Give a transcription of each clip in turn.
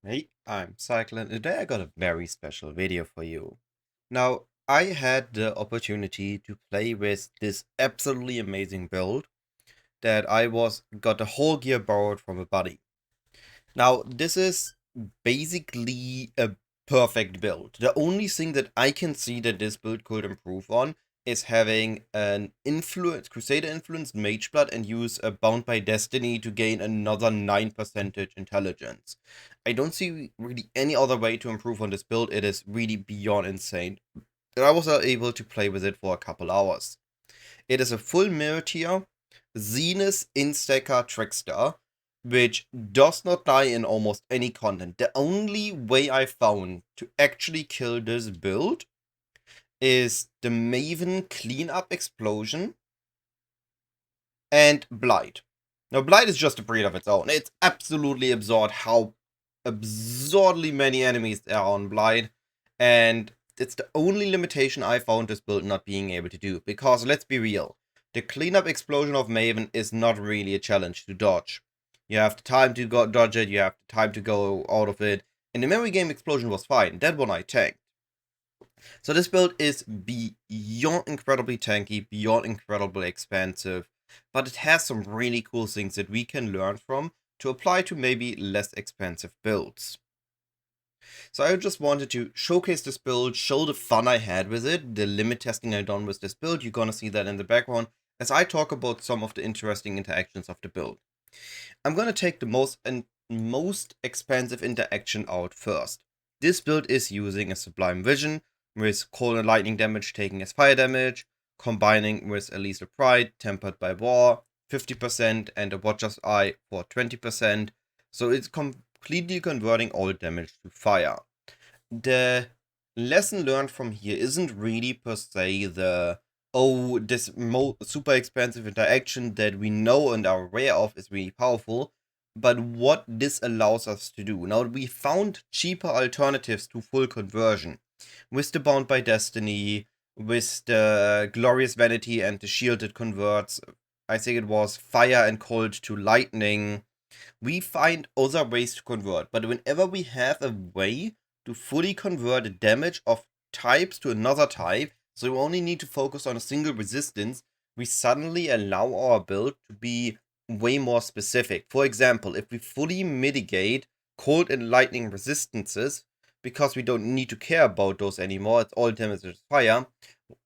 Hey, I'm Cyclon. Today I got a very special video for you. Now, I had the opportunity to play with this absolutely amazing build that I got a whole gear borrowed from a buddy. Now, this is basically a perfect build. The only thing that I can see that this build could improve on is having an Crusader influenced Mage Blood and use a Bound by Destiny to gain another 9% intelligence. I don't see really any other way to improve on this build. It is really beyond insane. And I was able to play with it for a couple hours. It is a full mirror tier Zenith Instacker Trickster, which does not die in almost any content. The only way I found to actually kill this build is the Maven Cleanup Explosion and Blight. Now, Blight is just a breed of its own. It's absolutely absurd how absurdly many enemies there are on Blight, and it's the only limitation I found this build not being able to do. Because let's be real, the cleanup explosion of Maven is not really a challenge to dodge. You have the time to go dodge it, you have the time to go out of it, and the memory game explosion was fine. That one I tanked. So this build is beyond incredibly tanky, beyond incredibly expansive, but it has some really cool things that we can learn from to apply to maybe less expensive builds. So I just wanted to showcase this build, show the fun I had with it, the limit testing I done with this build. You're gonna see that in the background as I talk about some of the interesting interactions of the build. I'm gonna take the most expensive interaction out first. This build is using a Sublime Vision, with cold and lightning damage taking as fire damage, combining with a Lethal Pride, tempered by war, 50%, and a Watcher's Eye for 20%. So it's completely converting all damage to fire. The lesson learned from here isn't really per se the this super expensive interaction that we know and are aware of is really powerful, but what this allows us to do. Now, we found cheaper alternatives to full conversion with the Bound by Destiny, with the Glorious Vanity and the shield that converts, I think it was fire and cold to lightning. We find other ways to convert, but whenever we have a way to fully convert the damage of types to another type, so we only need to focus on a single resistance, we suddenly allow our build to be way more specific. For example, if we fully mitigate cold and lightning resistances, because we don't need to care about those anymore, it's all damage with fire,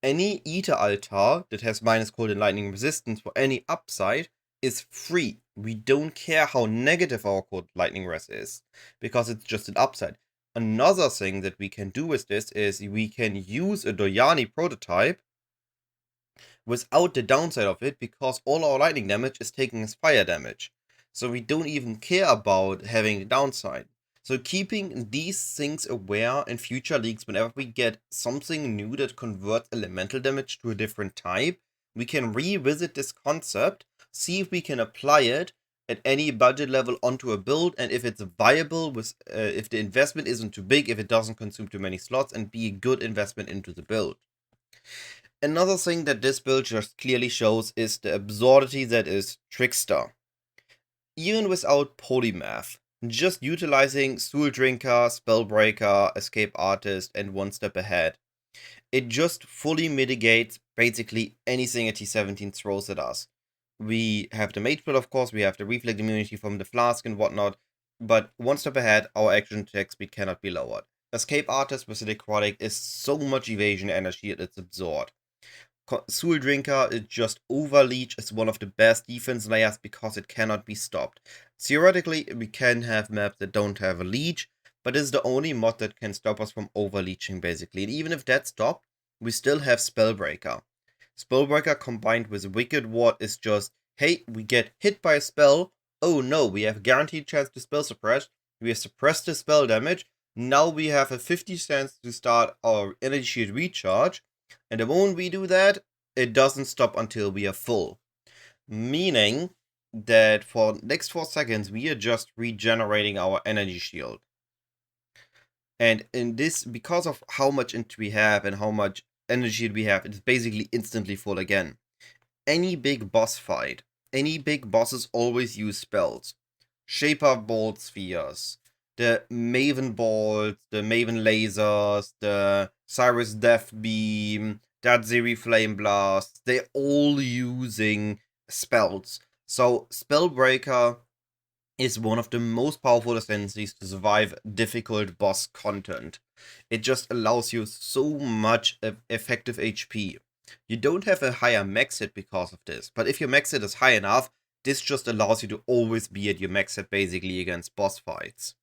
any Ether altar that has minus cold and lightning resistance for any upside is free. We don't care how negative our cold lightning res is, because it's just an upside. Another thing that we can do with this is we can use a Doyani prototype without the downside of it, because all our lightning damage is taken as fire damage. So we don't even care about having the downside. So keeping these things aware in future leagues, whenever we get something new that converts elemental damage to a different type, we can revisit this concept, see if we can apply it at any budget level onto a build, and if it's viable, if the investment isn't too big, if it doesn't consume too many slots, and be a good investment into the build. Another thing that this build just clearly shows is the absurdity that is Trickster. Even without polymath, just utilizing Soul Drinker, Spellbreaker, Escape Artist, and One Step Ahead, it just fully mitigates basically anything a T17 throws at us. We have the Mage Build, of course, we have the Reflect immunity from the Flask and whatnot, but One Step Ahead, our action attack speed cannot be lowered. Escape Artist with the Necrotic is so much evasion energy, it's absurd. Soul Drinker is just overleech is one of the best defense layers because it cannot be stopped. Theoretically, we can have maps that don't have a leech, but it's the only mod that can stop us from overleeching basically. And even if that's stopped, we still have Spellbreaker. Spellbreaker combined with Wicked Ward is just, hey, we get hit by a spell, oh no, we have a guaranteed chance to spell suppress, we have suppressed the spell damage, now we have a 50 cents to start our energy shield recharge, and the moment we do that, it doesn't stop until we are full. Meaning that for the next 4 seconds, we are just regenerating our energy shield. And in this, because of how much int we have and how much energy we have, it's basically instantly full again. Any big boss fight, any big bosses always use spells. Shaper Bolt Spheres, the Maven bolts, the Maven lasers, the Cyrus Death Beam, Datziri Flame Blast, they're all using spells. So Spellbreaker is one of the most powerful ascendancies to survive difficult boss content. It just allows you so much effective HP. You don't have a higher max hit because of this, but if your max hit is high enough, this just allows you to always be at your max hit basically against boss fights.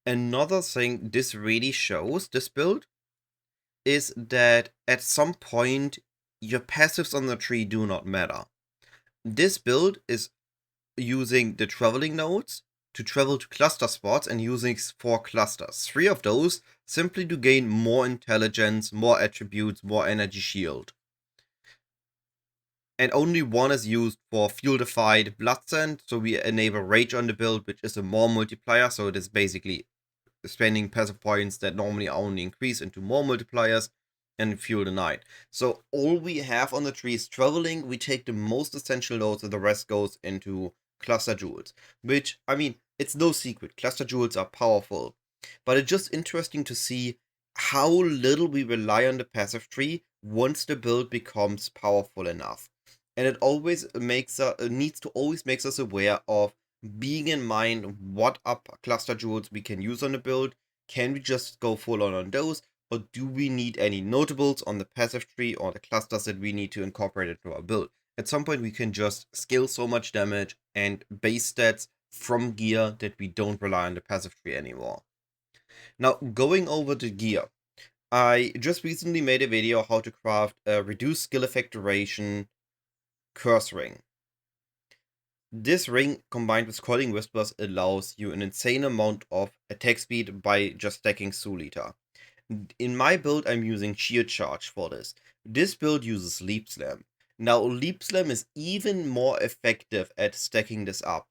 Another thing this really shows, this build, is that at some point your passives on the tree do not matter. This build is using the traveling nodes to travel to cluster spots and using 4 clusters. 3 of those simply to gain more intelligence, more attributes, more energy shield. And only 1 is used for fuel-defied blood scent, so we enable rage on the build, which is a more multiplier, so it is basically spending passive points that normally only increase into more multipliers, and fuel the night. So all we have on the tree is traveling, we take the most essential nodes and the rest goes into cluster jewels. Which, I mean, it's no secret, cluster jewels are powerful. But it's just interesting to see how little we rely on the passive tree once the build becomes powerful enough. And it always makes needs to always makes us aware of being in mind what are cluster jewels we can use on the build. Can we just go full on those? Or do we need any notables on the passive tree or the clusters that we need to incorporate into our build? At some point we can just scale so much damage and base stats from gear that we don't rely on the passive tree anymore. Now, going over the gear. I just recently made a video how to craft a reduced skill effect duration curse ring. This ring, combined with Calling Whispers, allows you an insane amount of attack speed by just stacking Soul Eater. In my build, I'm using Shield Charge for this. This build uses Leap Slam. Now, Leap Slam is even more effective at stacking this up.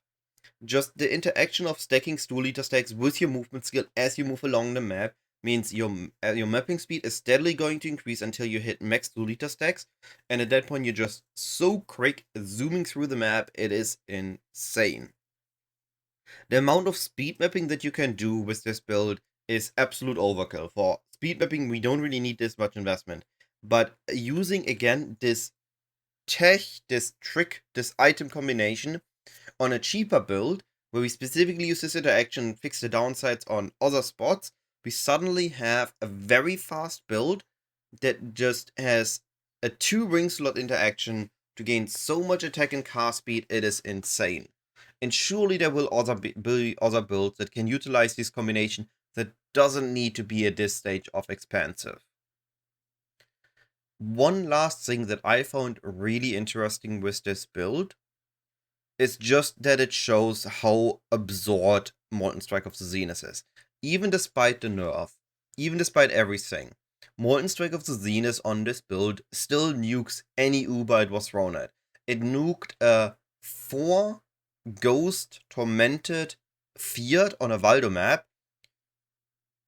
Just the interaction of stacking Stool Eater stacks with your movement skill as you move along the map means your mapping speed is steadily going to increase until you hit max Stool Eater stacks, and at that point you're just so quick zooming through the map, it is insane. The amount of speed mapping that you can do with this build is absolute overkill. For speed mapping, we don't really need this much investment. But using, again, this tech, this trick, this item combination on a cheaper build, where we specifically use this interaction and fix the downsides on other spots, we suddenly have a very fast build that just has a 2 ring slot interaction to gain so much attack and cast speed, it is insane. And surely there will be other builds that can utilize this combination that doesn't need to be at this stage of expansive. One last thing that I found really interesting with this build is just that it shows how absurd Molten Strike of the Zenith is. Even despite the nerf, even despite everything, Molten Strike of the Zenith on this build still nukes any Uber it was thrown at. It nuked a 4 Ghost Tormented Fiat on a Valdo map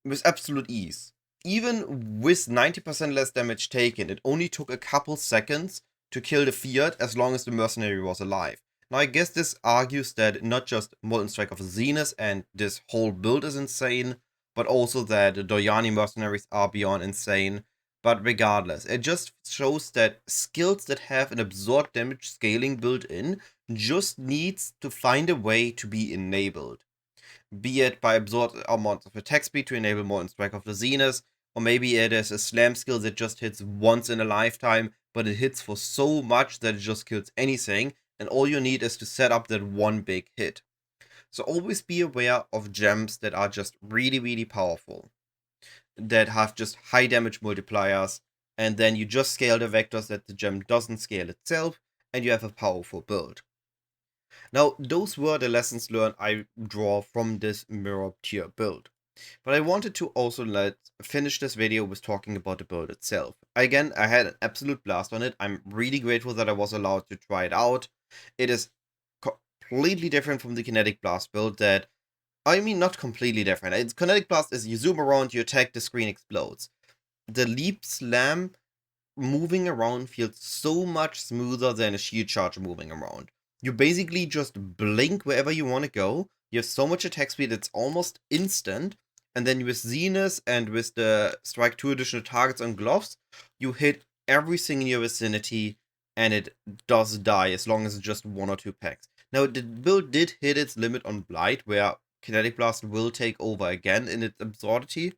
with absolute ease. Even with 90% less damage taken, it only took a couple seconds to kill the Fiat as long as the mercenary was alive. Now I guess this argues that not just Molten Strike of the Zenith and this whole build is insane, but also that the Doyani mercenaries are beyond insane. But regardless, it just shows that skills that have an absurd damage scaling built in just needs to find a way to be enabled. Be it by absurd amounts of attack speed to enable Molten Strike of the Zenith, or maybe it is a slam skill that just hits once in a lifetime, but it hits for so much that it just kills anything, and all you need is to set up that one big hit. So always be aware of gems that are just really, really powerful, that have just high damage multipliers, and then you just scale the vectors that the gem doesn't scale itself, and you have a powerful build. Now, those were the lessons learned I draw from this mirror tier build. But I wanted to also finish this video with talking about the build itself. Again, I had an absolute blast on it. I'm really grateful that I was allowed to try it out. It is completely different from the Kinetic Blast build that, I mean, not completely different. Kinetic Blast is you zoom around, you attack, the screen explodes. The Leap Slam moving around feels so much smoother than a Shield Charge moving around. You basically just blink wherever you want to go, You have so much attack speed, it's almost instant. And then with Zenith and with the strike 2 additional targets on gloves, you hit everything in your vicinity and it does die as long as it's just 1 or 2 packs. Now, the build did hit its limit on Blight, where Kinetic Blast will take over again in its absurdity.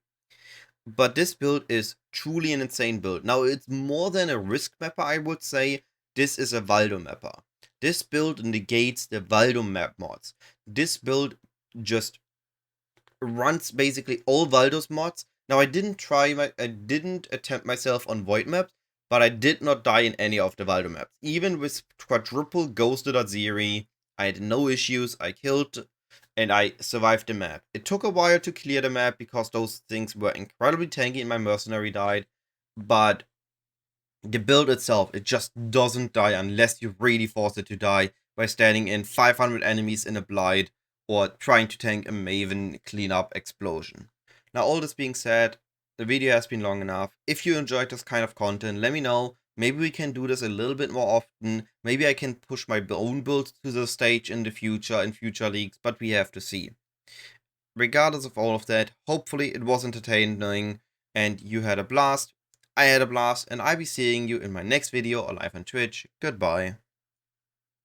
But this build is truly an insane build. Now, it's more than a risk mapper, I would say. This is a Valdo mapper. This build negates the Valdo map mods. This build just runs basically all Valdo's mods. Now, I didn't attempt myself on Void maps, but I did not die in any of the Valdo maps. Even with quadruple ghosted Aziri, I had no issues. I killed and I survived the map. It took a while to clear the map because those things were incredibly tanky and my mercenary died, but the build itself, it just doesn't die unless you really force it to die by standing in 500 enemies in a Blight or trying to tank a Maven cleanup explosion. Now, all this being said, the video has been long enough. If you enjoyed this kind of content, let me know. Maybe we can do this a little bit more often. Maybe I can push my own build to the stage in the future, in future leagues, but we have to see. Regardless of all of that, hopefully it was entertaining and you had a blast. I had a blast, and I'll be seeing you in my next video or live on Twitch. Goodbye.